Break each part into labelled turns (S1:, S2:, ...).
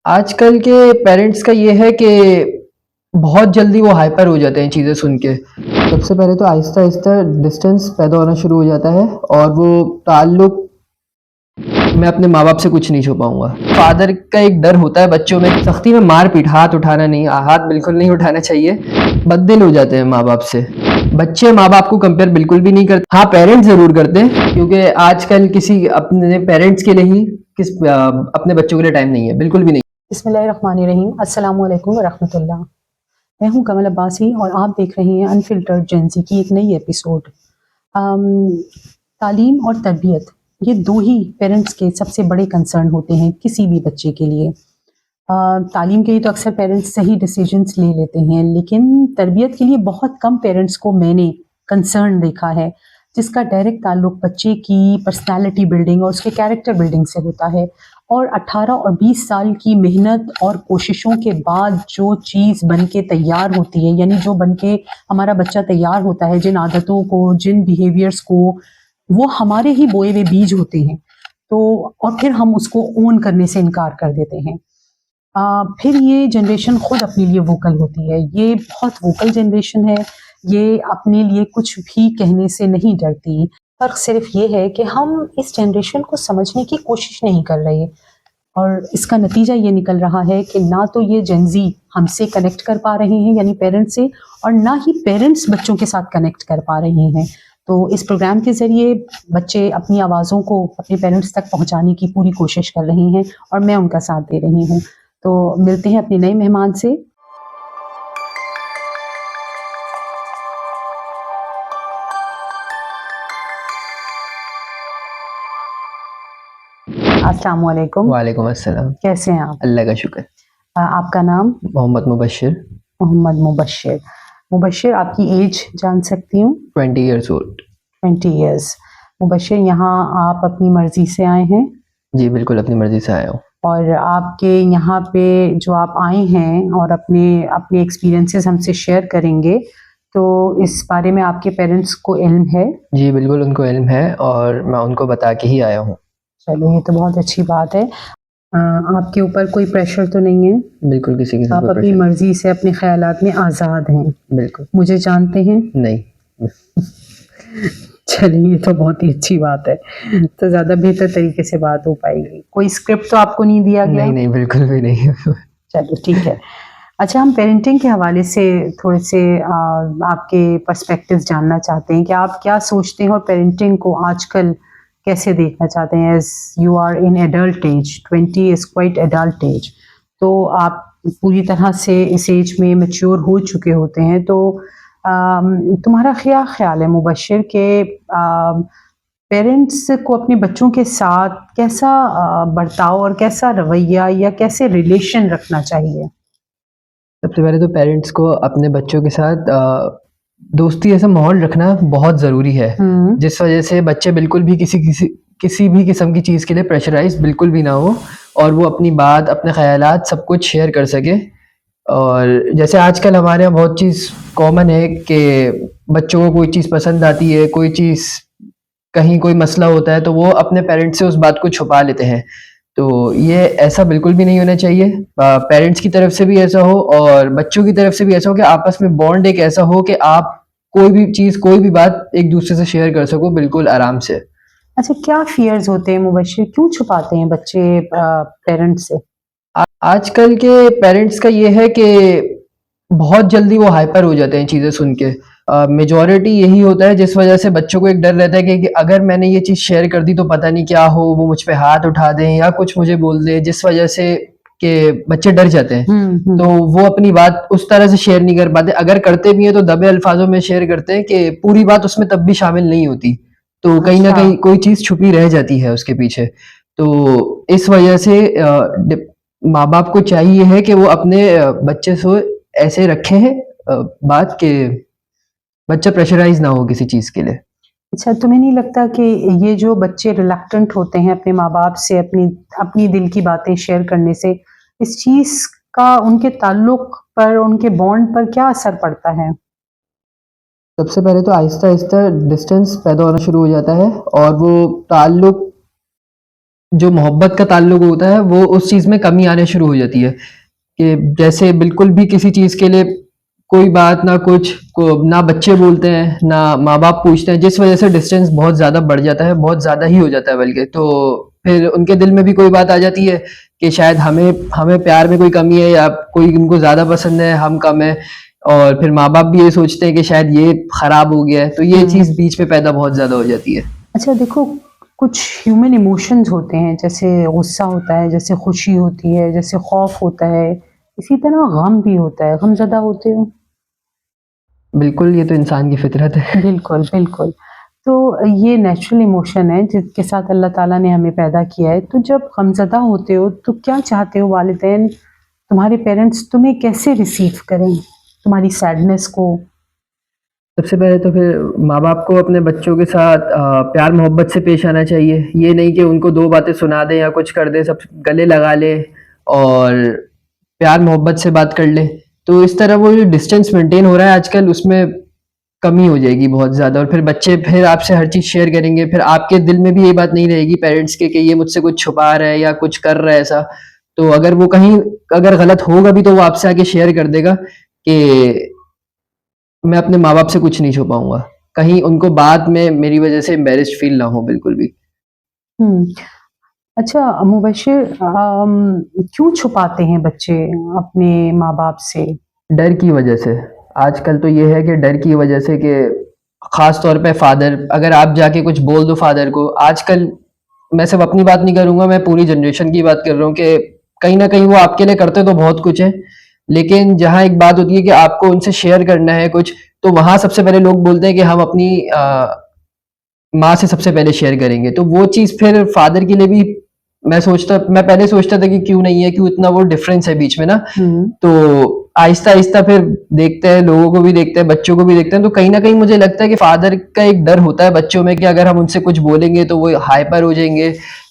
S1: आजकल के पेरेंट्स का ये है कि बहुत जल्दी वो हाइपर हो जाते हैं चीज़ें सुन के। सबसे पहले तो आहिस्ता-आहिस्ता डिस्टेंस पैदा होना शुरू हो जाता है और वो ताल्लुक मैं अपने माँ-बाप से कुछ नहीं छुपाऊँगा। फ़ादर का एक डर होता है बच्चों में, सख्ती में मार-पीट, हाथ उठाना नहीं, हाथ बिल्कुल नहीं उठाना चाहिए। बददिल हो जाते हैं माँ-बाप से। बच्चे माँ-बाप को कंपेयर बिल्कुल भी नहीं करते। हाँ, पेरेंट्स ज़रूर करते हैं क्योंकि आजकल किसी अपने पेरेंट्स के लिए ही अपने बच्चों के लिए टाइम नहीं है, बिल्कुल भी नहीं।
S2: बिस्मिल्लाहिर्रहमानिर्रहीम अस्सलाम वालेकुम वरहमतुल्लाह। मैं हूं कमल अब्बासी और आप देख रहे हैं अनफिल्टर्ड जेंजी की एक नई एपिसोड। तालीम और तरबियत ये दो ही पेरेंट्स के सबसे बड़े कंसर्न होते हैं किसी भी बच्चे के लिए। तालीम के लिए तो अक्सर पेरेंट्स सही डिसीजंस ले लेते हैं, लेकिन तरबियत के लिए बहुत कम पेरेंट्स को मैंने कंसर्न देखा है जिसका डायरेक्ट ताल्लुक बच्चे की पर्सनालिटी बिल्डिंग और उसके कैरेक्टर बिल्डिंग से होता है। और 18 और 20 साल की मेहनत और कोशिशों के बाद जो चीज़ बन के तैयार होती है, यानी जो बन के हमारा बच्चा तैयार होता है, जिन आदतों को, जिन बिहेवियर्स को, वो हमारे ही बोए हुए बीज होते हैं। तो और फिर हम उसको ओन करने से इनकार कर देते हैं। फिर ये जनरेशन खुद अपने लिए वोकल होती है। ये बहुत वोकल जनरेशन है। ये अपने लिए कुछ भी कहने से नहीं डरती। फ़र्क सिर्फ ये है कि हम इस जनरेशन को समझने की कोशिश नहीं कर रहे और इसका नतीजा ये निकल रहा है कि ना तो ये जेन ज़ी हमसे कनेक्ट कर पा रहे हैं यानी पेरेंट्स से, और ना ही पेरेंट्स बच्चों के साथ कनेक्ट कर पा रहे हैं। तो इस प्रोग्राम के ज़रिए बच्चे अपनी आवाज़ों को अपने पेरेंट्स तक पहुँचाने की पूरी कोशिश कर रहे हैं और मैं उनका साथ दे रही हूँ। तो मिलते हैं अपने नए मेहमान से। अस्सलाम वालेकुम।
S1: वालेकुम अस्सलाम।
S2: कैसे हैं आप?
S1: अल्लाह का शुक्र।
S2: आपका नाम?
S1: मोहम्मद मुबश्शिर।
S2: मोहम्मद मुबश्शिर। मुबश्शिर, आपकी एज जान सकती हूँ?
S1: 20 इयर्स ओल्ड।
S2: 20 इयर्स। मुबश्शिर, यहाँ आप अपनी मर्ज़ी से आए हैं
S1: जी, बिल्कुल अपनी मर्ज़ी से आया हूँ।
S2: और आपके यहाँ पे जो आप आए हैं और अपने अपने एक्सपीरियंसेस हमसे शेयर करेंगे, तो इस बारे में आपके पेरेंट्स को इल्म है?
S1: जी, बिल्कुल उनको इल्म है और मैं उनको बता के ही आया हूँ।
S2: चलो, ये तो बहुत अच्छी बात है। आपके ऊपर कोई प्रेशर तो नहीं है?
S1: बिल्कुल किसी किस्म
S2: आप
S1: का
S2: अपनी
S1: प्रेशर
S2: मर्ज़ी से अपने ख़यालात में आज़ाद हैं।
S1: बिल्कुल
S2: मुझे जानते हैं?
S1: नहीं।
S2: चलिए, ये तो बहुत ही अच्छी बात है। तो ज़्यादा बेहतर तरीके से बात हो पाएगी। कोई स्क्रिप्ट तो आपको नहीं दिया गया?
S1: नहीं, नहीं, बिल्कुल भी नहीं।
S2: चलो ठीक है। अच्छा, हम पेरेंटिंग के हवाले से थोड़े से आपके पर्सपेक्टिव्स जानना चाहते हैं कि आप क्या सोचते हैं और पेरेंटिंग को आजकल कैसे देखना चाहते हैं? As you are in adult age, 20 is quite adult age. तो आप पूरी तरह से इस एज में मैच्योर हो चुके होते हैं। तो तुम्हारा क्या ख़्याल है मुबश्शिर के पेरेंट्स को अपने बच्चों के साथ कैसा बर्ताव और कैसा रवैया या कैसे रिलेशन रखना चाहिए?
S1: सबसे पहले तो पेरेंट्स को अपने बच्चों के साथ दोस्ती जैसा माहौल रखना बहुत ज़रूरी है,
S2: हुँ।
S1: जिस वजह से बच्चे बिल्कुल भी किसी भी किस्म की चीज़ के लिए प्रेशराइज़ बिल्कुल भी ना हो और वो अपनी बात, अपने ख़यालात सब कुछ शेयर कर सके। और जैसे आजकल हमारे यहाँ बहुत चीज़ कॉमन है कि बच्चों को कोई चीज़ पसंद आती है, कोई चीज़ कहीं कोई मसला होता है तो वो अपने पेरेंट्स से उस बात को छुपा लेते हैं। तो ये ऐसा बिल्कुल भी नहीं होना चाहिए। पेरेंट्स की तरफ से भी ऐसा हो और बच्चों की तरफ से भी ऐसा हो कि आपस में बॉन्ड एक ऐसा हो कि आप कोई भी चीज़, कोई भी बात एक-दूसरे से शेयर कर सको बिल्कुल आराम से।
S2: अच्छा, क्या फ़ियर्स होते हैं मुबश्शिर? क्यों छुपाते हैं बच्चे पेरेंट्स से?
S1: आजकल के पेरेंट्स का ये है कि बहुत जल्दी वो हाइपर हो जाते हैं चीज़ें सुन के। मेजॉरिटी यही होता है जिस वजह से बच्चों को एक डर रहता है कि अगर मैंने ये चीज़ शेयर कर दी तो पता नहीं क्या हो, वो मुझ पे हाथ उठा दें या कुछ मुझे बोल दें, जिस वजह से कि बच्चे डर जाते हैं।
S2: हुँ,
S1: तो
S2: हुँ।
S1: वो अपनी बात उस तरह से शेयर नहीं कर पाते। अगर करते भी हैं तो दबे अल्फाज़ों में शेयर करते हैं कि पूरी बात उसमें तब भी शामिल नहीं होती। तो कहीं न
S2: अच्छा।
S1: कहीं कोई चीज़ छुपी रह जाती है उसके पीछे। तो इस वजह से माँ-बाप को चाहिए है कि वो अपने बच्चे से ऐसे रखें बात कि बच्चा प्रेशराइज़ ना हो किसी चीज़ के लिए।
S2: अच्छा, तुम्हें नहीं लगता कि ये जो बच्चे रिलक्टेंट होते हैं अपने माँ-बाप से अपनी अपनी दिल की बातें शेयर करने से, इस चीज़ का उनके ताल्लुक पर, उनके बॉन्ड पर क्या असर पड़ता है?
S1: सबसे पहले तो आहिस्ता-आहिस्ता डिस्टेंस पैदा होना शुरू हो जाता है और वो ताल्लुक जो मोहब्बत का ताल्लुक होता है वो उस चीज़ में कमी आने शुरू हो जाती है कि जैसे बिल्कुल भी किसी चीज़ के लिए कोई बात ना कुछ ना बच्चे बोलते हैं ना माँ बाप पूछते हैं, जिस वजह से डिस्टेंस बहुत ज़्यादा बढ़ जाता है, बहुत ज़्यादा ही हो जाता है बल्कि। तो फिर उनके दिल में भी कोई बात आ जाती है कि शायद हमें हमें प्यार में कोई कमी है या कोई उनको ज़्यादा पसंद है, हम कम है। और फिर माँ बाप भी ये सोचते हैं कि शायद ये खराब हो गया है, तो ये चीज़ बीच में पैदा बहुत ज़्यादा हो जाती है।
S2: अच्छा देखो, कुछ ह्यूमन इमोशंस होते हैं, जैसे गुस्सा होता है, जैसे खुशी होती है, जैसे खौफ होता है, इसी तरह गम भी होता है। गमज़दा होते हो?
S1: बिल्कुल, ये तो इंसान की फितरत है।
S2: बिल्कुल, बिल्कुल। तो ये नेचुरल इमोशन है जिसके साथ अल्लाह ताला ने हमें पैदा किया है। तो जब गमज़दा होते हो तो क्या चाहते हो वालिदैन, तुम्हारे पेरेंट्स तुम्हें कैसे रिसीव करें? तुम्हारी सैडनेस को?
S1: सबसे पहले तो फिर माँ-बाप को अपने बच्चों के साथ प्यार मोहब्बत से पेश आना चाहिए। ये नहीं कि उनको 2 बातें सुना दें या कुछ कर दें, सब गले लगा लें और प्यार मोहब्बत से बात कर लें। तो इस तरह वो जो डिस्टेंस मेंटेन हो रहा है आजकल, उसमें कमी हो जाएगी बहुत ज़्यादा और फिर बच्चे फिर आपसे हर चीज़ शेयर करेंगे। फिर आपके दिल में भी ये बात नहीं रहेगी पेरेंट्स के कि ये मुझसे कुछ छुपा रहा है या कुछ कर रहा है ऐसा। तो अगर वो कहीं अगर गलत होगा भी तो वो आपसे आके शेयर कर देगा कि मैं अपने माँ-बाप से कुछ नहीं छुपाऊँगा। कहीं उनको बाद में मेरी वज़ह से एम्बैरेस्ड फ़ील ना हो बिल्कुल भी।
S2: हुँ। अच्छा मुबश्शिर, क्यों छुपाते हैं बच्चे अपने माँ-बाप से?
S1: डर की वज़ह से। आजकल तो ये है कि डर की वज़ह से कि ख़ास तौर पे फ़ादर, अगर आप जाके कुछ बोल दो फ़ादर को, आजकल मैं सिर्फ़ अपनी बात नहीं करूँगा, मैं पूरी जनरेशन की बात कर रहा हूँ कि कहीं न कहीं वो आपके लिए करते तो बहुत कुछ है, लेकिन जहाँ एक बात होती है कि आपको उनसे शेयर करना है कुछ, तो वहाँ सबसे पहले लोग बोलते हैं कि हम अपनी माँ से सबसे पहले शेयर करेंगे। तो वो चीज़ फिर फ़ादर के लिए भी मैं पहले सोचता था कि क्यों नहीं है, क्यों इतना वो डिफ़रेंस है बीच में ना।
S2: हुँ।
S1: तो आहिस्ता-आहिस्ता फिर देखते हैं, लोगों को भी देखते हैं, बच्चों को भी देखते हैं, तो कहीं न कहीं मुझे लगता है कि फ़ादर का एक डर होता है बच्चों में कि अगर हम उनसे कुछ बोलेंगे तो वो हाइपर हो जाएँगे।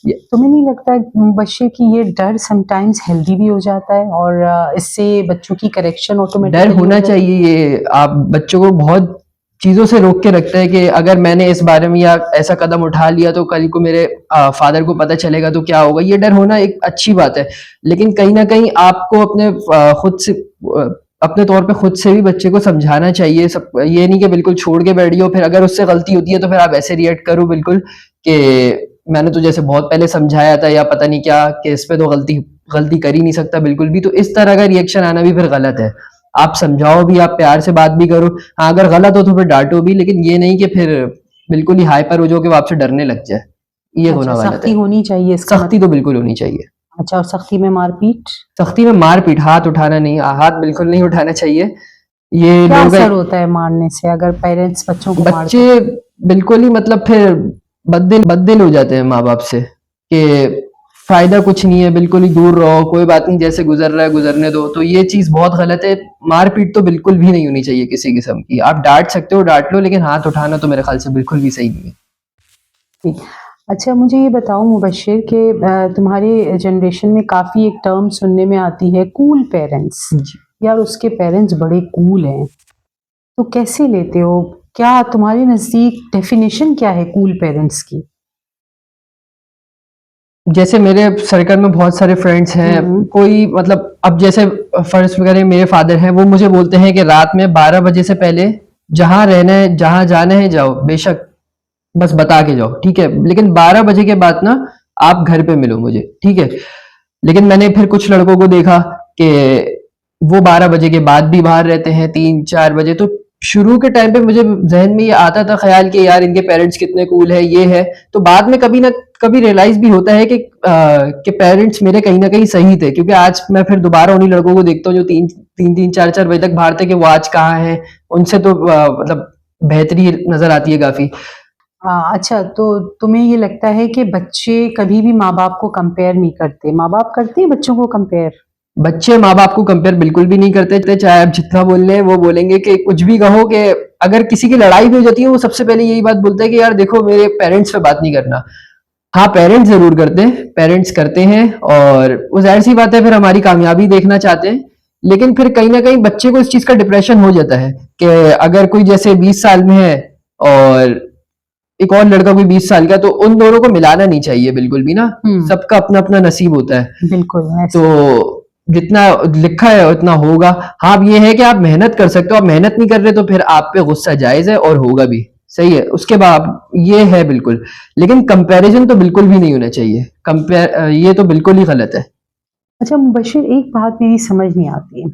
S1: य
S2: तुम्हें नहीं लगता मुबश्शिर कि ये डर समटाइम्स हेल्दी भी हो जाता है और इससे बच्चों की करेक्शन
S1: डर
S2: ऑटोमेटिकली हो
S1: होना
S2: जाती है?
S1: चाहिए, ये आप बच्चों को बहुत चीज़ों से रोक के रखता है कि अगर मैंने इस बारे में या ऐसा कदम उठा लिया तो कल को मेरे फ़ादर को पता चलेगा तो क्या होगा? ये डर होना एक अच्छी बात है। लेकिन कहीं न कहीं आपको अपने खुद से अपने तौर पे खुद से भी बच्चे को समझाना चाहिए। सब ये नहीं कि बिल्कुल छोड़ के बैठ जाओ, फिर अगर उससे गलती होती है तो फिर आप ऐसे रिएक्ट करो बिल्कुल कि मैंने तो जैसे बहुत पहले समझाया था या पता नहीं क्या, कि इस पे तो गलती गलती कर ही नहीं सकता बिल्कुल भी। तो इस तरह का रिएक्शन आना भी फिर गलत है। आप समझाओ भी, आप प्यार से बात भी करो। हाँ, अगर गलत हो तो फिर डाँटो भी, लेकिन ये नहीं कि फिर बिल्कुल ही हाइपर हो जाओ कि वो आपसे डरने लग जाए। ये
S2: अच्छा,
S1: होना गलत
S2: सख्ती
S1: है।
S2: होनी चाहिए इसका
S1: सख्ती तो बिल्कुल होनी चाहिए।
S2: अच्छा, और सख्ती में मारपीट?
S1: सख्ती में मार-पीट, हाथ उठाना नहीं, हाथ बिल्कुल नहीं उठाना चाहिए। ये
S2: क्या
S1: लोग
S2: असर होता है मारने से अगर पेरेंट्स बच्चों को मार
S1: बच्चे
S2: दें?
S1: बिल्कुल ही मतलब फिर बददिल हो जाते हैं माँ-बाप से कि फ़ायदा कुछ नहीं है, बिल्कुल ही दूर रहो, कोई बात नहीं, जैसे गुज़र रहा है गुज़रने दो। तो ये चीज़ बहुत गलत है। मार-पीट तो बिल्कुल भी नहीं होनी चाहिए किसी किस्म की। आप डाँट सकते हो, डाँट लो, लेकिन हाथ उठाना तो मेरे ख़्याल से बिल्कुल भी सही नहीं है।
S2: ठीक। अच्छा मुझे ये बताओ मुबश्शिर कि तुम्हारे जनरेशन में काफ़ी एक टर्म सुनने में आती है, कूल पेरेंट्स।
S1: जी।
S2: यार उसके पेरेंट्स बड़े कूल हैं। तो कैसे लेते हो? क्या तुम्हारे नज़दीक डेफिनेशन क्या है कूल पेरेंट्स की?
S1: जैसे मेरे सर्कल में बहुत सारे फ्रेंड्स हैं,
S2: हुँ।
S1: कोई मतलब अब जैसे फ़र्ज़ करें मेरे फ़ादर हैं, वो मुझे बोलते हैं कि रात में 12 बजे से पहले जहाँ रहना है, जहाँ जाना है जाओ, बेशक बस बता के जाओ, ठीक है? लेकिन 12 बजे के बाद ना आप घर पे मिलो मुझे, ठीक है? लेकिन मैंने फिर कुछ लड़कों को देखा कि वो 12 बजे के बाद भी बाहर रहते हैं, 3-4 बजे। तो शुरू के टाइम पे मुझे ज़हन में ये आता था ख़्याल कि यार इनके पेरेंट्स कितने कूल है, ये है। तो बाद में कभी न कभी रियलाइज़ भी होता है कि पेरेंट्स मेरे कहीं न कहीं सही थे, क्योंकि आज मैं फिर दोबारा उन्हीं लड़कों को देखता हूँ जो 3-3, 4-4 बजे तक बाहर थे, कि वो आज कहाँ हैं। उनसे तो मतलब बेहतरी नज़र आती है काफ़ी।
S2: अच्छा तो तुम्हें ये लगता है कि बच्चे कभी भी माँ-बाप को कंपेयर नहीं करते, माँ-बाप करते हैं बच्चों को कंपेयर?
S1: बच्चे माँ-बाप को कंपेयर बिल्कुल भी नहीं करते, चाहे आप जितना बोल लें, वो बोलेंगे कि कुछ भी कहो कि अगर किसी की लड़ाई भी हो जाती है, वो सबसे पहले यही बात बोलते हैं कि यार देखो मेरे पेरेंट्स पे बात नहीं करना। हाँ, पेरेंट्स ज़रूर करते हैं, पेरेंट्स करते हैं और वो ज़ाहिर-सी बात है फिर हमारी कामयाबी देखना चाहते हैं। लेकिन फिर कहीं न कहीं बच्चे को इस चीज़ का डिप्रेशन हो जाता है कि अगर कोई जैसे 20 साल में है और एक और लड़का कोई 20 साल का, तो उन दोनों को मिलाना नहीं चाहिए बिल्कुल भी ना। सबका अपना अपना नसीब होता है।
S2: बिल्कुल
S1: तो जितना लिखा है उतना होगा। हाँ, अब ये है कि आप मेहनत कर सकते हो, आप मेहनत नहीं कर रहे तो फिर आप पे गुस्सा जायज है और होगा भी, सही है। उसके बाद ये है बिल्कुल, लेकिन कंपैरिजन तो बिल्कुल भी नहीं होना चाहिए। ये तो बिल्कुल ही गलत है।
S2: अच्छा मुबशिर, एक बात मेरी समझ नहीं आती है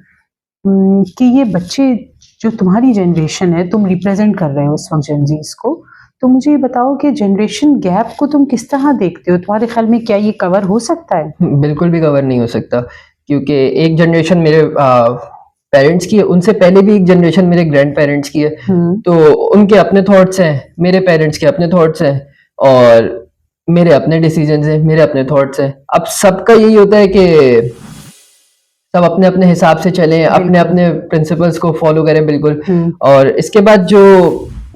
S2: कि ये बच्चे जो तुम्हारी जनरेशन है, तुम रिप्रेजेंट कर रहे हो इस वक्त जनजीज को, तो मुझे ये बताओ कि जनरेशन गैप को तुम किस तरह देखते हो? तुम्हारे ख्याल में क्या ये कवर हो सकता है?
S1: बिल्कुल भी कवर नहीं हो सकता, क्योंकि एक जनरेशन मेरे पेरेंट्स की है, उनसे पहले भी एक जनरेशन मेरे ग्रैंड पेरेंट्स की है। तो उनके अपने थॉट्स हैं, मेरे पेरेंट्स के अपने थॉट्स हैं, और मेरे अपने डिसीजंस हैं, मेरे अपने थॉट्स हैं। अब सबका यही होता है कि सब अपने अपने हिसाब से चलें, अपने अपने प्रिंसिपल्स को फॉलो करें बिल्कुल। और इसके बाद जो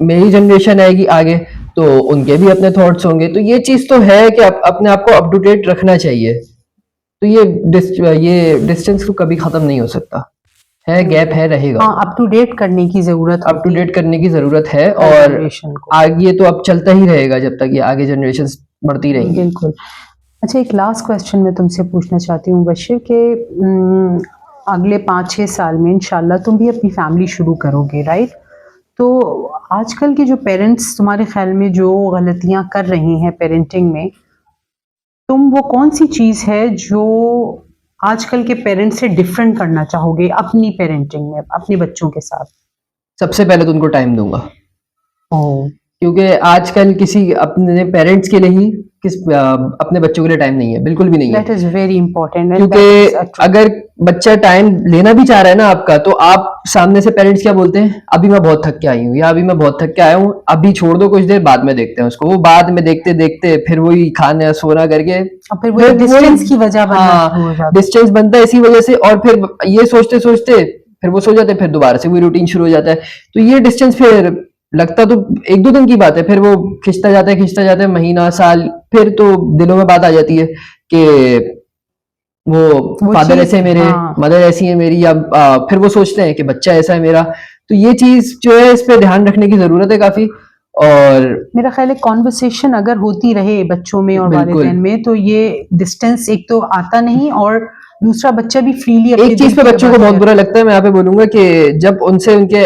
S1: मेरी जनरेशन आएगी आगे, तो उनके भी अपने थॉट्स होंगे। तो ये चीज तो है कि अपने आप को अप टू डेट रखना चाहिए। तो ये डिस्टेंस तो कभी खत्म नहीं हो सकता है, गैप है, रहेगा।
S2: हाँ, अप टू डेट करने की जरूरत
S1: अप टू
S2: होती है
S1: डेट करने की जरूरत है,
S2: हर
S1: और
S2: जनरेशन को।
S1: आगे तो अब चलता ही रहेगा जब तक ये आगे जनरेशन बढ़ती रहेंगी।
S2: बिल्कुल। अच्छा, एक लास्ट क्वेश्चन मैं तुमसे पूछना चाहती हूँ बशीर के अगले 5-6 साल में इंशाल्लाह तुम भी अपनी फैमिली शुरू करोगे, राइट? तो आजकल के जो पेरेंट्स तुम्हारे ख्याल में जो गलतियां कर रहे हैं पेरेंटिंग में, तुम वो कौन सी चीज़ है जो आजकल के पेरेंट्स से डिफरेंट करना चाहोगे अपनी पेरेंटिंग में अपने बच्चों के साथ?
S1: सबसे पहले तो उनको टाइम दूंगा,
S2: ओह,
S1: क्योंकि आजकल किसी अपने पेरेंट्स के लिए ही अपने बच्चों के लिए टाइम नहीं है, बिल्कुल भी नहीं है।
S2: That is very important.
S1: क्योंकि अगर बच्चा टाइम लेना भी चाह रहा है ना आपका, तो आप सामने से पेरेंट्स क्या बोलते हैं, अभी मैं बहुत थक के आई हूँ, या अभी मैं बहुत थक के आया हूँ, अभी छोड़ दो, कुछ देर बाद में देखते हैं उसको। वो बाद में देखते देखते फिर वही खाना सोना करके
S2: फिर वो डिस्टेंस की वजह बनना शुरू हो जाता है।
S1: डिस्टेंस बनता है इसी वजह से, और फिर ये सोचते सोचते फिर वो सो जाते हैं, फिर दोबारा से वही रूटीन शुरू हो जाता है। तो ये डिस्टेंस फिर लगता तो 1-2 दिन की बात है, फिर वो खिंचता जाता है महीना साल, फिर तो दिलों में बात आ जाती है कि वो फादर ऐसे है मेरे, मदर ऐसी है मेरी, या फिर वो सोचते हैं कि बच्चा ऐसा है मेरा। तो ये चीज जो है, इस पे ध्यान रखने की जरूरत है काफी। और
S2: मेरा ख्याल है कॉन्वर्सेशन अगर होती रहे बच्चों में और
S1: बिल्कुल।
S2: वालिदैन में, तो ये डिस्टेंस एक तो आता नहीं, और दूसरा बच्चा भी फ्रीली
S1: एक चीज पे बच्चों को बहुत बुरा लगता है, मैं यहाँ पे बोलूंगा कि जब उनसे उनके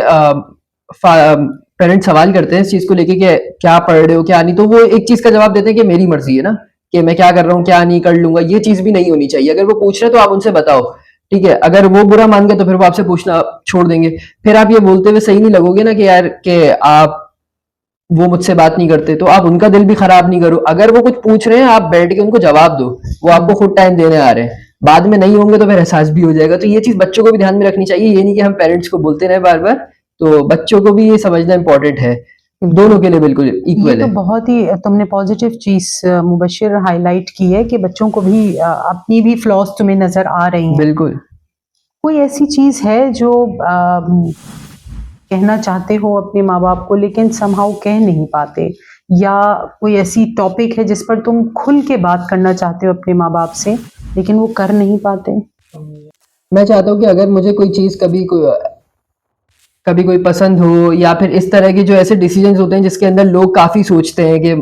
S1: पेरेंट्स सवाल करते हैं इस चीज को लेके कि क्या पढ़ रहे हो क्या नहीं, तो वो एक चीज का जवाब देते हैं कि मेरी मर्जी है ना, कि मैं क्या कर रहा हूँ क्या नहीं, कर लूंगा। ये चीज भी नहीं होनी चाहिए। अगर वो पूछ रहे तो आप उनसे बताओ, ठीक है। अगर वो बुरा मान गए तो फिर वो आपसे पूछना छोड़ देंगे। फिर आप ये बोलते हुए सही नहीं लगोगे ना कि यार कि आप वो मुझसे बात नहीं करते, तो आप उनका दिल भी खराब नहीं करो। अगर वो कुछ पूछ रहे हैं, आप बैठ के उनको जवाब दो, वो आपको खुद टाइम देने आ रहे हैं। बाद में नहीं होंगे तो फिर एहसास भी हो जाएगा। तो ये चीज बच्चों को भी ध्यान में रखनी चाहिए। ये नहीं कि हम पेरेंट्स को बोलते रहे बार बार, तो बच्चों को भी ये समझना इंपॉर्टेंट है, दोनों के लिए बिल्कुल इक्वल
S2: ये तो
S1: है।
S2: बहुत ही तुमने पॉजिटिव चीज मुबशिर हाईलाइट की है कि बच्चों को भी अपनी भी फ्लॉज तुम्हें नजर आ रही हैं।
S1: बिल्कुल।
S2: कोई ऐसी चीज है जो कहना चाहते हो अपने माँ बाप को लेकिन समहाउ कह नहीं पाते, या कोई ऐसी टॉपिक है जिस पर तुम खुल के बात करना चाहते हो अपने माँ बाप से लेकिन वो कर नहीं पाते?
S1: मैं चाहता हूँ कि अगर मुझे कोई चीज कभी कोई पसंद हो, या फिर इस तरह के जो ऐसे डिसीजंस होते हैं जिसके अंदर लोग काफी सोचते हैं, कि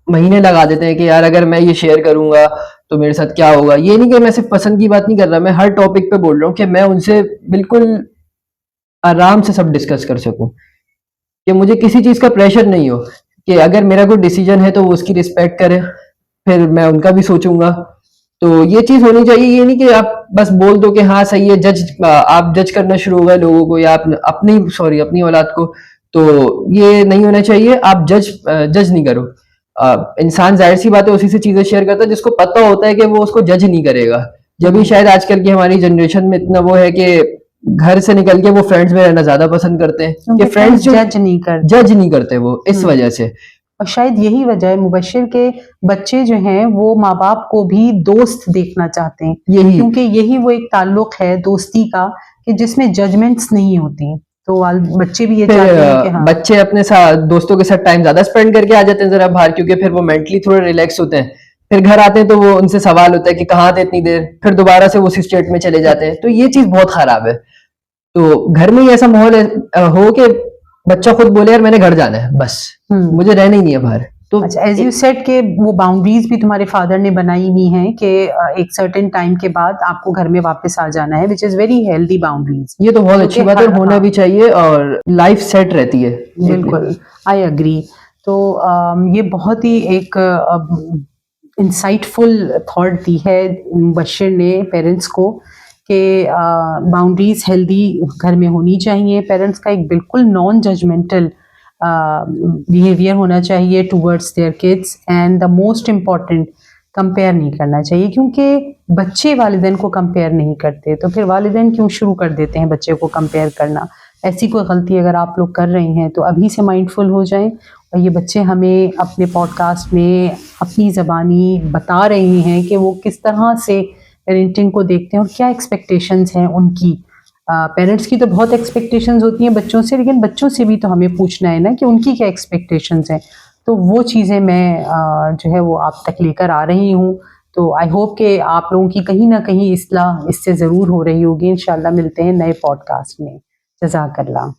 S1: महीने लगा देते हैं कि यार अगर मैं ये शेयर करूंगा तो मेरे साथ क्या होगा। ये नहीं कि मैं सिर्फ पसंद की बात नहीं कर रहा, मैं हर टॉपिक पे बोल रहा हूँ कि मैं उनसे बिल्कुल आराम से सब डिस्कस कर सकूं, कि मुझे किसी चीज का प्रेशर नहीं हो, कि अगर मेरा कोई डिसीजन है तो वो उसकी रिस्पेक्ट करे, फिर मैं उनका भी सोचूंगा। तो ये चीज होनी चाहिए। ये नहीं कि आप बस बोल दो कि हाँ सही है, आप जज करना शुरू हो गए लोगों को, या अपनी औलाद को। तो ये नहीं होना चाहिए। आप जज नहीं करो। इंसान जाहिर सी बात है उसी से चीजें शेयर करता है जिसको पता होता है कि वो उसको जज नहीं करेगा। जब भी शायद आजकल की हमारी जनरेशन में इतना वो है कि घर से निकल के वो फ्रेंड्स में रहना ज्यादा पसंद करते हैं, कि फ्रेंड्स जो जज नहीं करते वो इस वजह से।
S2: और शायद यही वजह है मुबशिर के बच्चे जो हैं वो माँ बाप को भी दोस्त देखना चाहते हैं, क्योंकि यही वो एक ताल्लुक है दोस्ती का कि जिसमें जजमेंट्स नहीं होती। तो बच्चे भी ये चाहते हैं कि हाँ,
S1: बच्चे अपने साथ दोस्तों के साथ टाइम ज्यादा स्पेंड करके आ जाते हैं जरा बाहर, क्योंकि फिर वो मेंटली थोड़े रिलैक्स होते हैं। फिर घर आते हैं तो वो उनसे सवाल होता है कि कहाँ थे इतनी देर, फिर दोबारा से वो उसी स्टेट में चले जाते हैं। तो ये चीज बहुत खराब है। तो घर में ही ऐसा माहौल हो कि बच्चा खुद बोले यार मैंने घर जाना है बस, मुझे रहना ही नहीं है बाहर। तो
S2: अच्छा, एज यू सेड के वो बाउंड्रीज भी तुम्हारे फादर ने बनाई हुई हैं कि एक सर्टेन टाइम के बाद आपको घर में वापस आ जाना है, which is very healthy boundaries.
S1: ये तो बहुत अच्छी बात है और होना भी चाहिए, और लाइफ सेट रहती है।
S2: बिल्कुल, आई एग्री। तो ये बहुत ही एक इंसाइटफुल थॉट दी है मुबश्शिर ने पेरेंट्स को कि बाउंड्रीज हेल्दी घर में होनी चाहिए। पेरेंट्स का एक बिल्कुल नॉन जजमेंटल बिहेवियर होना चाहिए towards their kids, and the most important, compare नहीं करना चाहिए, क्योंकि बच्चे वालिदैन को कंपेयर नहीं करते, तो फिर वालिदैन क्यों शुरू कर देते हैं बच्चे को कंपेयर करना। ऐसी कोई गलती अगर आप लोग कर रहे हैं तो अभी से माइंडफुल हो जाएं। और ये बच्चे हमें अपने पॉडकास्ट में अपनी ज़बानी बता रहे हैं कि वो किस तरह से पेरेंटिंग को देखते हैं और क्या एक्सपेक्टेशंस हैं उनकी। पेरेंट्स की तो बहुत एक्सपेक्टेशंस होती हैं बच्चों से, लेकिन बच्चों से भी तो हमें पूछना है ना कि उनकी क्या एक्सपेक्टेशंस हैं। तो वो चीज़ें मैं जो है वो आप तक लेकर आ रही हूँ। तो आई होप कि आप लोगों की कहीं ना कहीं इस्लाह इससे ज़रूर हो रही होगी। इंशाल्लाह मिलते हैं नए पॉडकास्ट में। जज़ाकल्लाह।